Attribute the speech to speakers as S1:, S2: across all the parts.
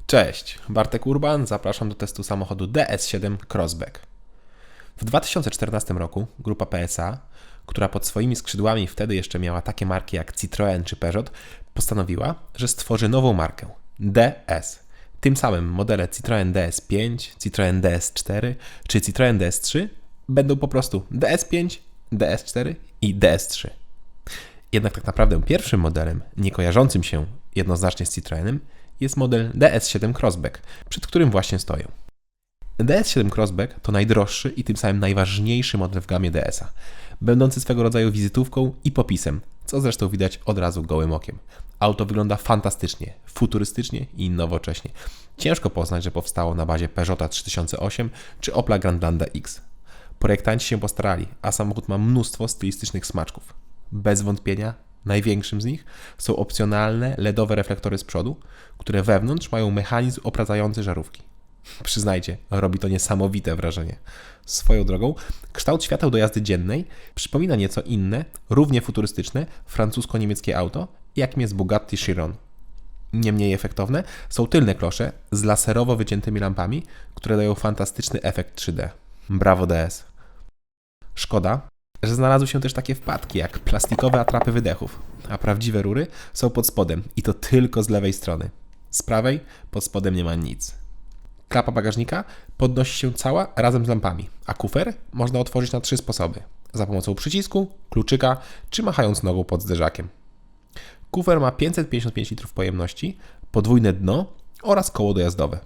S1: Cześć, Bartek Urban, zapraszam do testu samochodu DS7 Crossback. W 2014 roku grupa PSA, która pod swoimi skrzydłami wtedy jeszcze miała takie marki jak Citroën czy Peugeot, postanowiła, że stworzy nową markę DS. Tym samym modele Citroën DS5, Citroën DS4 czy Citroën DS3 będą po prostu DS5, DS4 i DS3. Jednak tak naprawdę pierwszym modelem, nie kojarzącym się jednoznacznie z Citroenem, jest model DS7 Crossback, przed którym właśnie stoję. DS7 Crossback to najdroższy i tym samym najważniejszy model w gamie DS-a, będący swego rodzaju wizytówką i popisem, co zresztą widać od razu gołym okiem. Auto wygląda fantastycznie, futurystycznie i nowocześnie. Ciężko poznać, że powstało na bazie Peugeota 3008 czy Opla Grandlanda X. Projektanci się postarali, a samochód ma mnóstwo stylistycznych smaczków. Bez wątpienia największym z nich są opcjonalne LEDowe reflektory z przodu, które wewnątrz mają mechanizm opradzający żarówki. Przyznajcie, robi to niesamowite wrażenie. Swoją drogą, kształt świateł do jazdy dziennej przypomina nieco inne, równie futurystyczne francusko-niemieckie auto, jakim jest Bugatti Chiron. Nie mniej efektowne są tylne klosze z laserowo wyciętymi lampami, które dają fantastyczny efekt 3D. Brawo DS! Szkoda, że znalazły się też takie wpadki jak plastikowe atrapy wydechów, a prawdziwe rury są pod spodem i to tylko z lewej strony. Z prawej pod spodem nie ma nic. Klapa bagażnika podnosi się cała razem z lampami, a kufer można otworzyć na 3 sposoby. Za pomocą przycisku, kluczyka czy machając nogą pod zderzakiem. Kufer ma 555 litrów pojemności, podwójne dno oraz koło dojazdowe.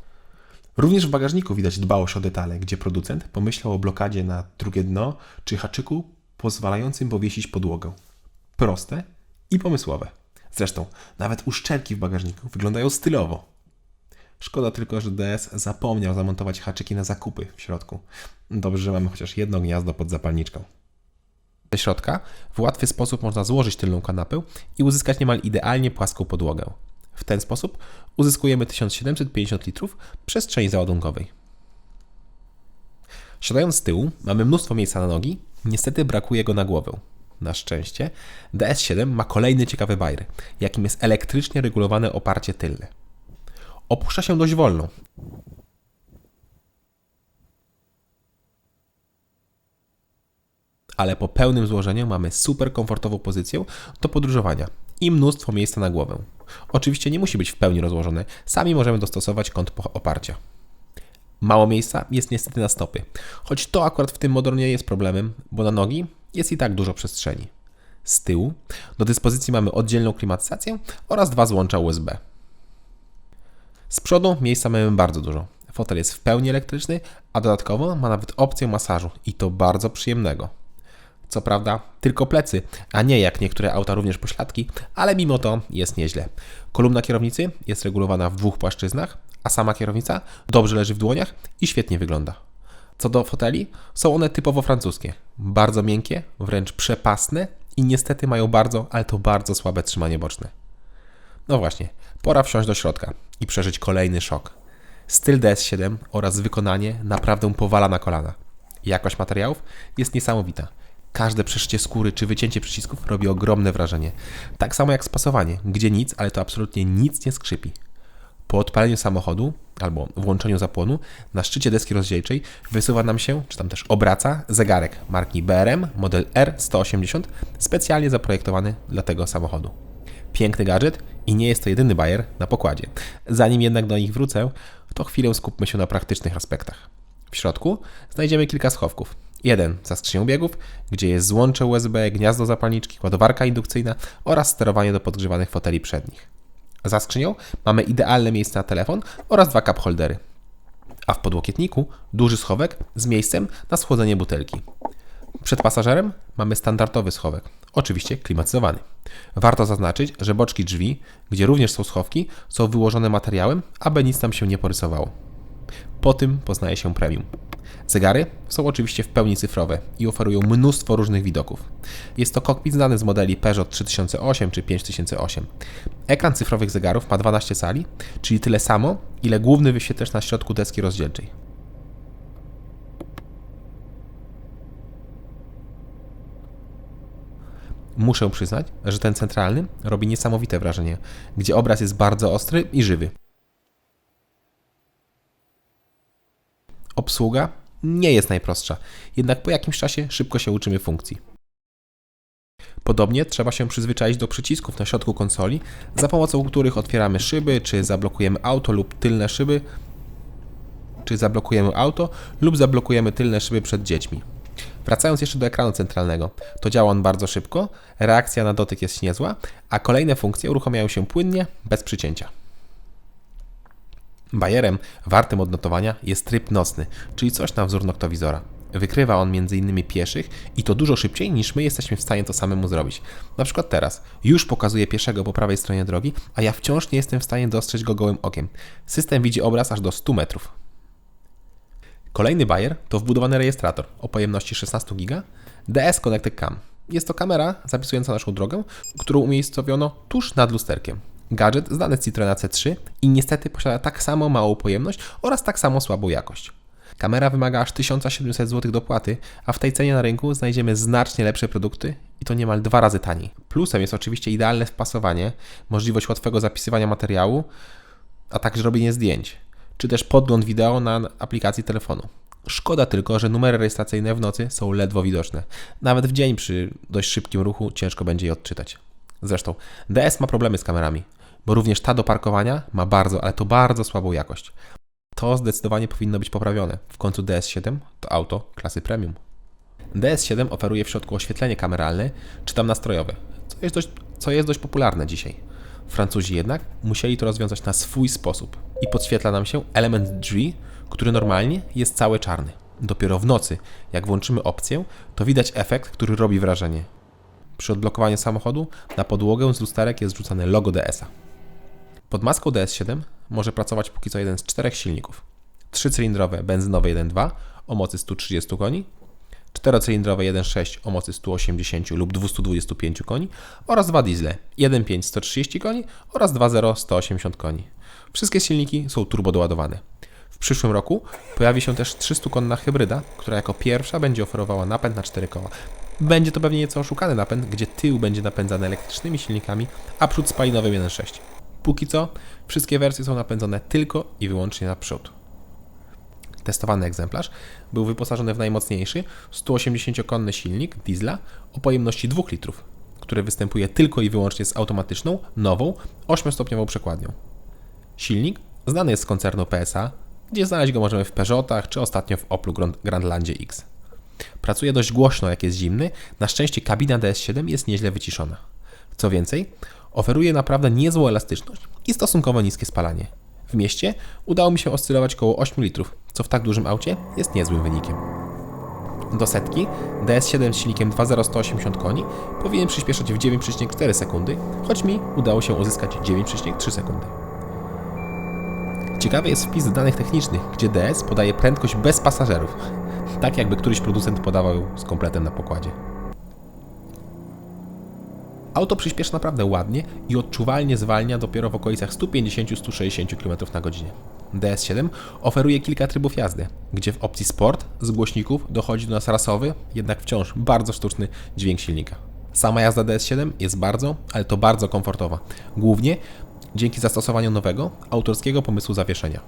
S1: Również w bagażniku widać dbałość o detale, gdzie producent pomyślał o blokadzie na drugie dno czy haczyku pozwalającym powiesić podłogę. Proste i pomysłowe. Zresztą nawet uszczelki w bagażniku wyglądają stylowo. Szkoda tylko, że DS zapomniał zamontować haczyki na zakupy w środku. Dobrze, że mamy chociaż jedno gniazdo pod zapalniczką. Ze środka w łatwy sposób można złożyć tylną kanapę i uzyskać niemal idealnie płaską podłogę. W ten sposób uzyskujemy 1750 litrów przestrzeni załadunkowej. Siadając z tyłu mamy mnóstwo miejsca na nogi, niestety brakuje go na głowę. Na szczęście DS7 ma kolejny ciekawy bajer, jakim jest elektrycznie regulowane oparcie tylne. Opuszcza się dość wolno. Ale po pełnym złożeniu mamy super komfortową pozycję do podróżowania i mnóstwo miejsca na głowę. Oczywiście nie musi być w pełni rozłożone, sami możemy dostosować kąt oparcia. Mało miejsca jest niestety na stopy, choć to akurat w tym modelu nie jest problemem, bo na nogi jest i tak dużo przestrzeni. Z tyłu do dyspozycji mamy oddzielną klimatyzację oraz 2 złącza USB. Z przodu miejsca mamy bardzo dużo. Fotel jest w pełni elektryczny, a dodatkowo ma nawet opcję masażu i to bardzo przyjemnego. Co prawda tylko plecy, a nie jak niektóre auta również pośladki, ale mimo to jest nieźle. Kolumna kierownicy jest regulowana w 2 płaszczyznach, a sama kierownica dobrze leży w dłoniach i świetnie wygląda. Co do foteli, są one typowo francuskie. Bardzo miękkie, wręcz przepasne i niestety mają bardzo, ale to bardzo słabe trzymanie boczne. No właśnie, pora wsiąść do środka i przeżyć kolejny szok. Styl DS7 oraz wykonanie naprawdę powala na kolana. Jakość materiałów jest niesamowita. Każde przeszycie skóry czy wycięcie przycisków robi ogromne wrażenie. Tak samo jak spasowanie, gdzie nic, ale to absolutnie nic nie skrzypi. Po odpaleniu samochodu albo włączeniu zapłonu na szczycie deski rozdzielczej wysuwa nam się, czy tam też obraca, zegarek marki BRM model R180 specjalnie zaprojektowany dla tego samochodu. Piękny gadżet i nie jest to jedyny bajer na pokładzie. Zanim jednak do nich wrócę, to chwilę skupmy się na praktycznych aspektach. W środku znajdziemy kilka schowków. Jeden za skrzynią biegów, gdzie jest złącze USB, gniazdo zapalniczki, ładowarka indukcyjna oraz sterowanie do podgrzewanych foteli przednich. Za skrzynią mamy idealne miejsce na telefon oraz 2 cup holdery. A w podłokietniku duży schowek z miejscem na schłodzenie butelki. Przed pasażerem mamy standardowy schowek, oczywiście klimatyzowany. Warto zaznaczyć, że boczki drzwi, gdzie również są schowki, są wyłożone materiałem, aby nic tam się nie porysowało. Po tym poznaje się premium. Zegary są oczywiście w pełni cyfrowe i oferują mnóstwo różnych widoków. Jest to kokpit znany z modeli Peugeot 3008 czy 5008. Ekran cyfrowych zegarów ma 12 cali, czyli tyle samo, ile główny wyświetlacz na środku deski rozdzielczej. Muszę przyznać, że ten centralny robi niesamowite wrażenie, gdzie obraz jest bardzo ostry i żywy. Obsługa nie jest najprostsza, jednak po jakimś czasie szybko się uczymy funkcji. Podobnie trzeba się przyzwyczaić do przycisków na środku konsoli, za pomocą których otwieramy szyby, czy zablokujemy auto lub tylne szyby, zablokujemy tylne szyby przed dziećmi. Wracając jeszcze do ekranu centralnego, to działa on bardzo szybko, reakcja na dotyk jest niezła, a kolejne funkcje uruchamiają się płynnie, bez przycięcia. Bajerem wartym odnotowania jest tryb nocny, czyli coś na wzór noktowizora. Wykrywa on m.in. pieszych i to dużo szybciej niż my jesteśmy w stanie to samemu zrobić. Na przykład teraz już pokazuje pieszego po prawej stronie drogi, a ja wciąż nie jestem w stanie dostrzec go gołym okiem. System widzi obraz aż do 100 metrów. Kolejny bajer to wbudowany rejestrator o pojemności 16 GB DS Connected Cam. Jest to kamera zapisująca naszą drogę, którą umiejscowiono tuż nad lusterkiem. Gadżet znany z Citroena C3 i niestety posiada tak samo małą pojemność oraz tak samo słabą jakość. Kamera wymaga aż 1700 zł dopłaty, a w tej cenie na rynku znajdziemy znacznie lepsze produkty i to niemal 2 razy taniej. Plusem jest oczywiście idealne wpasowanie, możliwość łatwego zapisywania materiału, a także robienie zdjęć, czy też podgląd wideo na aplikacji telefonu. Szkoda tylko, że numery rejestracyjne w nocy są ledwo widoczne. Nawet w dzień przy dość szybkim ruchu ciężko będzie je odczytać. Zresztą DS ma problemy z kamerami, bo również ta do parkowania ma bardzo słabą jakość. To zdecydowanie powinno być poprawione. W końcu DS7 to auto klasy premium. DS7 oferuje w środku oświetlenie kameralne, czy tam nastrojowe, co jest dość popularne dzisiaj. Francuzi jednak musieli to rozwiązać na swój sposób i podświetla nam się element drzwi, który normalnie jest cały czarny. Dopiero w nocy, jak włączymy opcję, to widać efekt, który robi wrażenie. Przy odblokowaniu samochodu na podłogę z lusterek jest wrzucane logo DS-a. Pod maską DS7 może pracować póki co jeden z 4 silników. 3-cylindrowe benzynowe 1.2 o mocy 130 koni, 4-cylindrowe 1.6 o mocy 180 lub 225 koni oraz 2 diesle 1.5 130 koni oraz 2.0 180 koni. Wszystkie silniki są turbodoładowane. W przyszłym roku pojawi się też 300-konna hybryda, która jako pierwsza będzie oferowała napęd na 4 koła. Będzie to pewnie nieco oszukany napęd, gdzie tył będzie napędzany elektrycznymi silnikami, a przód spalinowym 1.6. Póki co wszystkie wersje są napędzone tylko i wyłącznie na przód. Testowany egzemplarz był wyposażony w najmocniejszy 180-konny silnik diesla o pojemności 2 litrów, który występuje tylko i wyłącznie z automatyczną, nową, 8-stopniową przekładnią. Silnik znany jest z koncernu PSA, gdzie znaleźć go możemy w Peugeotach czy ostatnio w Oplu Grandlandzie X. Pracuje dość głośno jak jest zimny, na szczęście kabina DS7 jest nieźle wyciszona. Co więcej, oferuje naprawdę niezłą elastyczność i stosunkowo niskie spalanie. W mieście udało mi się oscylować około 8 litrów, co w tak dużym aucie jest niezłym wynikiem. Do setki DS7 z silnikiem 2.0 180 koni powinien przyspieszyć w 9,4 sekundy, choć mi udało się uzyskać 9,3 sekundy. Ciekawy jest wpis danych technicznych, gdzie DS podaje prędkość bez pasażerów, tak jakby któryś producent podawał ją z kompletem na pokładzie. Auto przyspiesza naprawdę ładnie i odczuwalnie zwalnia dopiero w okolicach 150-160 km na godzinę. DS7 oferuje kilka trybów jazdy, gdzie w opcji Sport z głośników dochodzi do nas rasowy, jednak wciąż bardzo sztuczny dźwięk silnika. Sama jazda DS7 jest ale to bardzo komfortowa, głównie dzięki zastosowaniu nowego, autorskiego pomysłu zawieszenia.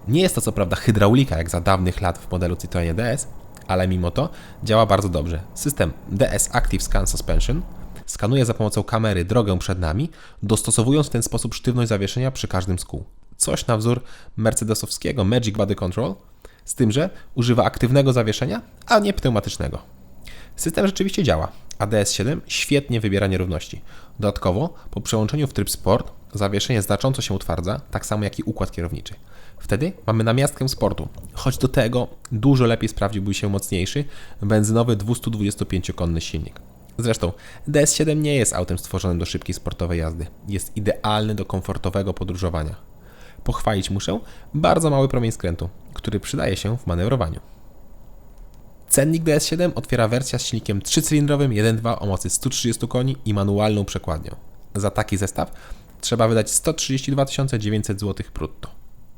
S1: Nie jest to co prawda hydraulika jak za dawnych lat w modelu Citroenie DS, ale mimo to działa bardzo dobrze. System DS Active Scan Suspension skanuje za pomocą kamery drogę przed nami, dostosowując w ten sposób sztywność zawieszenia przy każdym z kół. Coś na wzór mercedesowskiego Magic Body Control, z tym, że używa aktywnego zawieszenia, a nie pneumatycznego. System rzeczywiście działa, a DS7 świetnie wybiera nierówności. Dodatkowo, po przełączeniu w tryb Sport, zawieszenie znacząco się utwardza, tak samo jak i układ kierowniczy. Wtedy mamy namiastkę sportu, choć do tego dużo lepiej sprawdziłby się mocniejszy, benzynowy 225-konny silnik. Zresztą DS7 nie jest autem stworzonym do szybkiej sportowej jazdy. Jest idealny do komfortowego podróżowania. Pochwalić muszę bardzo mały promień skrętu, który przydaje się w manewrowaniu. Cennik DS7 otwiera wersja z silnikiem 3-cylindrowym 1.2 o mocy 130 koni i manualną przekładnią. Za taki zestaw trzeba wydać 132 900 zł brutto.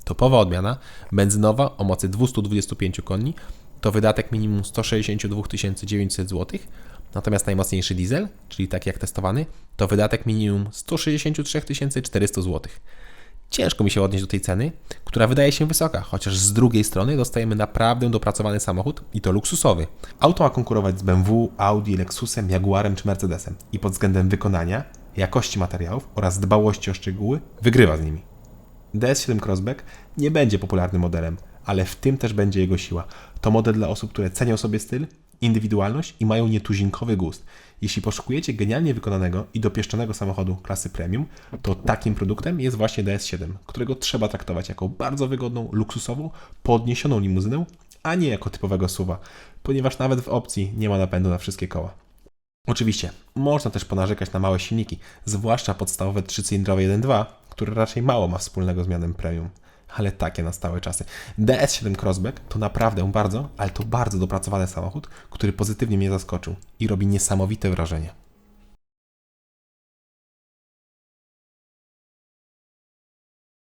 S1: Topowa odmiana, benzynowa o mocy 225 koni, to wydatek minimum 162 900 zł, natomiast najmocniejszy diesel, czyli taki jak testowany, to wydatek minimum 163 400 zł. Ciężko mi się odnieść do tej ceny, która wydaje się wysoka, chociaż z drugiej strony dostajemy naprawdę dopracowany samochód i to luksusowy. Auto ma konkurować z BMW, Audi, Lexusem, Jaguarem czy Mercedesem i pod względem wykonania, jakości materiałów oraz dbałości o szczegóły wygrywa z nimi. DS7 Crossback nie będzie popularnym modelem, ale w tym też będzie jego siła. To model dla osób, które cenią sobie styl, indywidualność i mają nietuzinkowy gust. Jeśli poszukujecie genialnie wykonanego i dopieszczonego samochodu klasy premium, to takim produktem jest właśnie DS7, którego trzeba traktować jako bardzo wygodną, luksusową, podniesioną limuzynę, a nie jako typowego SUV-a, ponieważ nawet w opcji nie ma napędu na wszystkie koła. Oczywiście, można też ponarzekać na małe silniki, zwłaszcza podstawowe 3-cylindrowe 1.2, które raczej mało ma wspólnego z mianem premium. Ale takie na stałe czasy. DS7 Crossback to naprawdę bardzo, ale to bardzo dopracowany samochód, który pozytywnie mnie zaskoczył i robi niesamowite wrażenie.